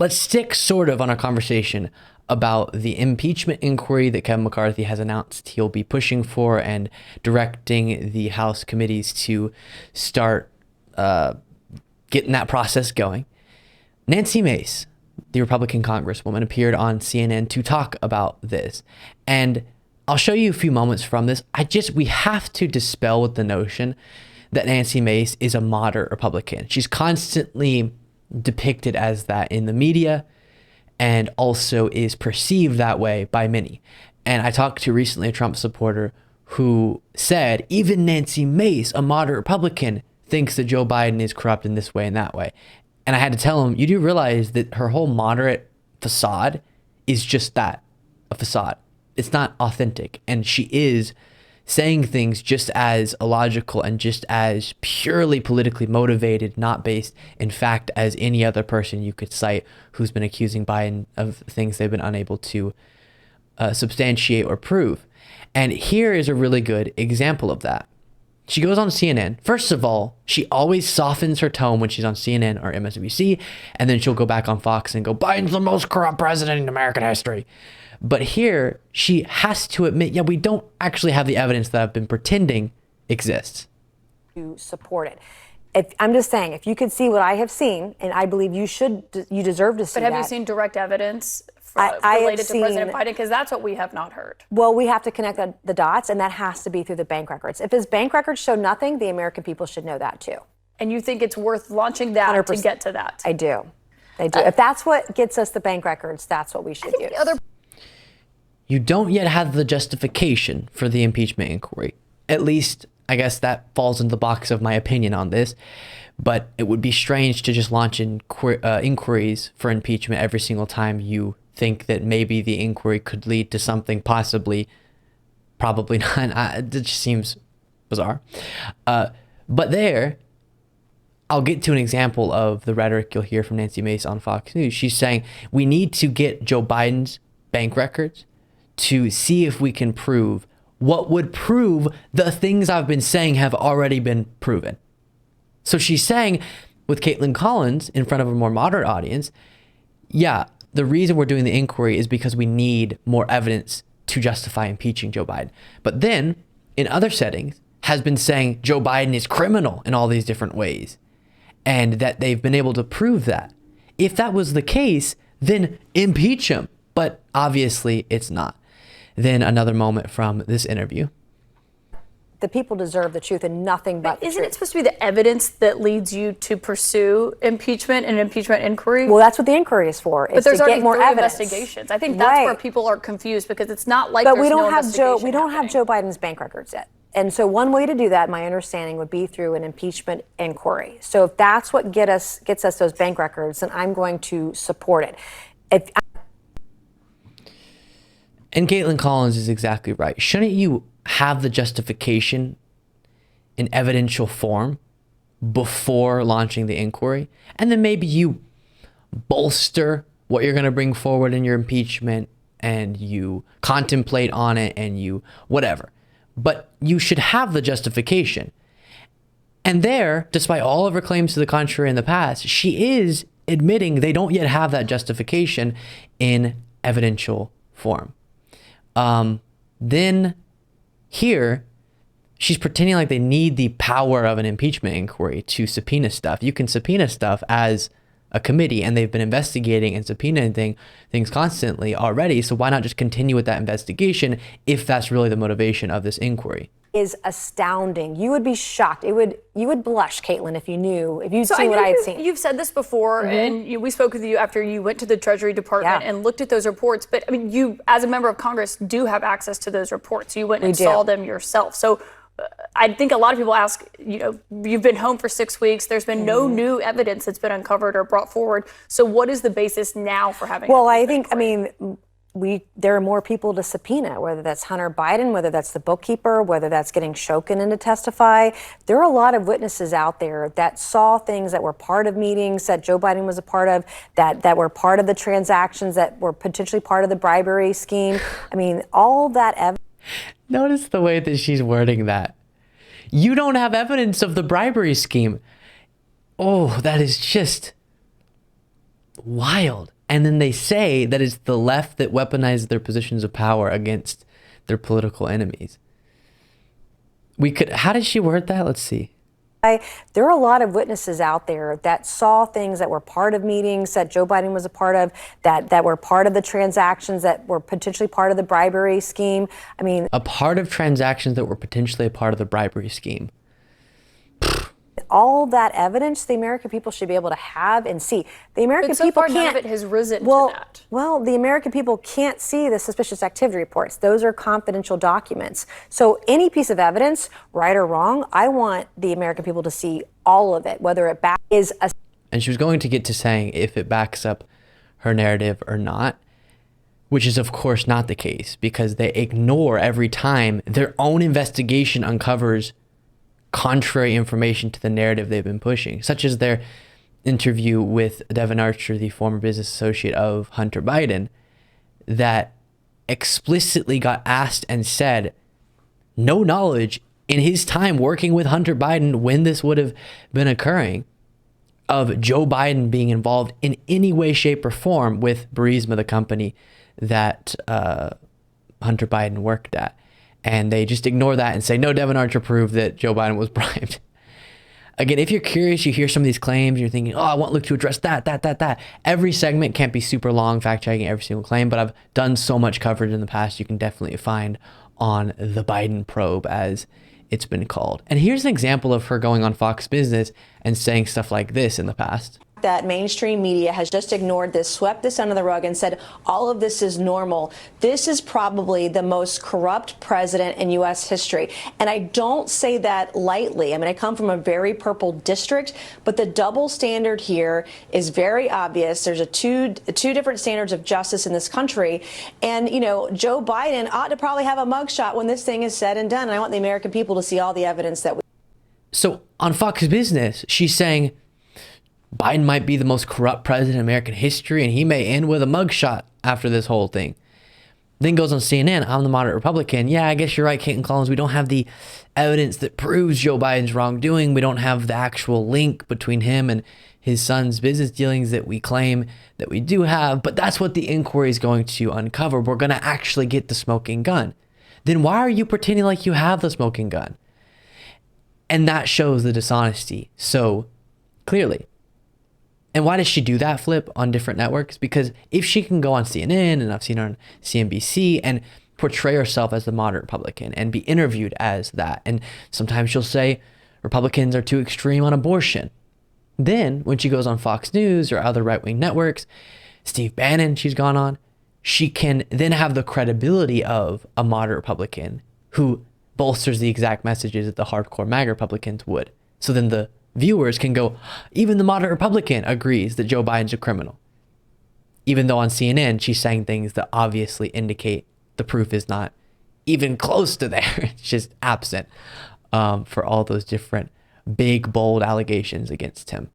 let's stick sort of on our conversation about the impeachment inquiry that Kevin McCarthy has announced he'll be pushing for and directing the House committees to start getting that process going. Nancy Mace, the Republican Congresswoman, appeared on CNN to talk about this. And I'll show you a few moments from this. We have to dispel with the notion that Nancy Mace is a moderate Republican. She's constantly depicted as that in the media and also is perceived that way by many. And I talked to recently a Trump supporter who said, even Nancy Mace, a moderate Republican, thinks that Joe Biden is corrupt in this way and that way. And I had to tell him, you do realize that her whole moderate facade is just that, a facade. It's not authentic. And she is saying things just as illogical and just as purely politically motivated, not based in fact, as any other person you could cite who's been accusing Biden of things they've been unable to substantiate or prove. And here is a really good example of that. She goes on CNN. First of all, she always softens her tone when she's on CNN or MSNBC, and then she'll go back on Fox and go, Biden's the most corrupt president in American history. But here, she has to admit, yeah, we don't actually have the evidence that I've been pretending exists. To support it. I'm just saying, if you could see what I have seen, and I believe you deserve to see that. But have you seen direct evidence related to President Biden? Because that's what we have not heard. Well, we have to connect the dots, and that has to be through the bank records. If his bank records show nothing, the American people should know that too. And you think it's worth launching that 100%. To get to that? I do. If that's what gets us the bank records, that's what we should use. You don't yet have the justification for the impeachment inquiry. At least, I guess that falls into the box of my opinion on this. But it would be strange to just launch inquiries for impeachment every single time you think that maybe the inquiry could lead to something possibly, probably not. It just seems bizarre. But there, I'll get to an example of the rhetoric you'll hear from Nancy Mace on Fox News. She's saying we need to get Joe Biden's bank records to see if we can prove what would prove the things I've been saying have already been proven. So she's saying with Caitlin Collins in front of a more moderate audience, yeah, the reason we're doing the inquiry is because we need more evidence to justify impeaching Joe Biden. But then in other settings has been saying Joe Biden is criminal in all these different ways and that they've been able to prove that. If that was the case, then impeach him. But obviously it's not. Then another moment from this interview. The people deserve the truth and nothing but the truth. Isn't it supposed to be the evidence that leads you to pursue impeachment and impeachment inquiry? Well, that's what the inquiry is for. But there's already more evidence. Investigations. I think that's where people are confused because it's not like. But we don't have Joe Biden's bank records yet. And so one way to do that, my understanding, would be through an impeachment inquiry. So if that's what gets us those bank records, then I'm going to support it. And Caitlin Collins is exactly right. Shouldn't you have the justification in evidential form before launching the inquiry? And then maybe you bolster what you're going to bring forward in your impeachment and you contemplate on it and you whatever. But you should have the justification. And there, despite all of her claims to the contrary in the past, she is admitting they don't yet have that justification in evidential form. Then here, she's pretending like they need the power of an impeachment inquiry to subpoena stuff. You can subpoena stuff as a committee, and they've been investigating and subpoenaing things constantly already. So why not just continue with that investigation if that's really the motivation of this inquiry? Is astounding. You would be shocked. You would blush, Caitlin, if you'd seen what I had seen. You've said this before, and we spoke with you after you went to the Treasury Department and looked at those reports. But I mean, you, as a member of Congress, do have access to those reports. You went and saw them yourself. So I think a lot of people ask, you've been home for 6 weeks. There's been no new evidence that's been uncovered or brought forward. So what is the basis now for having? Well, there are more people to subpoena, whether that's Hunter Biden, whether that's the bookkeeper, whether that's getting Shokin in to testify. There are a lot of witnesses out there that saw things that were part of meetings that Joe Biden was a part of, that were part of the transactions, that were potentially part of the bribery scheme. I mean, all that evidence. Notice the way that she's wording that. You don't have evidence of the bribery scheme. Oh, that is just wild. And then they say that it's the left that weaponizes their positions of power against their political enemies. How did she word that? Let's see. There are a lot of witnesses out there that saw things that were part of meetings that Joe Biden was a part of, that were part of the transactions that were potentially part of the bribery scheme. I mean, a part of transactions that were potentially a part of the bribery scheme. All that evidence the American people should be able to have and see. The American people can't. None of it has risen to that. Well, the American people can't see the suspicious activity reports. Those are confidential documents. So any piece of evidence, right or wrong, I want the American people to see all of it, whether it is a. And she was going to get to saying if it backs up her narrative or not, which is of course not the case, because they ignore every time their own investigation uncovers contrary information to the narrative they've been pushing, such as their interview with Devon Archer, the former business associate of Hunter Biden, that explicitly got asked and said no knowledge in his time working with Hunter Biden when this would have been occurring of Joe Biden being involved in any way, shape, or form with Burisma, the company that Hunter Biden worked at. And they just ignore that and say, no, Devon Archer proved that Joe Biden was bribed. Again, if you're curious, you hear some of these claims, you're thinking, oh, I want Luke to address that. Every segment can't be super long, fact-checking every single claim, but I've done so much coverage in the past, you can definitely find on the Biden probe, as it's been called. And here's an example of her going on Fox Business and saying stuff like this in the past. That mainstream media has just ignored this, swept this under the rug and said all of this is normal. This is probably the most corrupt president in U.S. history. And I don't say that lightly. I mean, I come from a very purple district, but the double standard here is very obvious. There's two different standards of justice in this country. And, you know, Joe Biden ought to probably have a mugshot when this thing is said and done. And I want the American people to see all the evidence that we. So on Fox Business, she's saying Biden might be the most corrupt president in American history, and he may end with a mugshot after this whole thing. Then goes on CNN, I'm the moderate Republican. Yeah, I guess you're right, Caitlin Collins. We don't have the evidence that proves Joe Biden's wrongdoing. We don't have the actual link between him and his son's business dealings that we claim that we do have. But that's what the inquiry is going to uncover. We're going to actually get the smoking gun. Then why are you pretending like you have the smoking gun? And that shows the dishonesty so clearly. And why does she do that, Flip, on different networks? Because if she can go on CNN, and I've seen her on CNBC, and portray herself as the moderate Republican and be interviewed as that, and sometimes she'll say Republicans are too extreme on abortion. Then when she goes on Fox News or other right-wing networks, Steve Bannon she's gone on, she can then have the credibility of a moderate Republican who bolsters the exact messages that the hardcore MAGA Republicans would. So then the viewers can go, even the moderate Republican agrees that Joe Biden's a criminal. Even though on CNN, she's saying things that obviously indicate the proof is not even close to there. It's just absent for all those different big, bold allegations against him.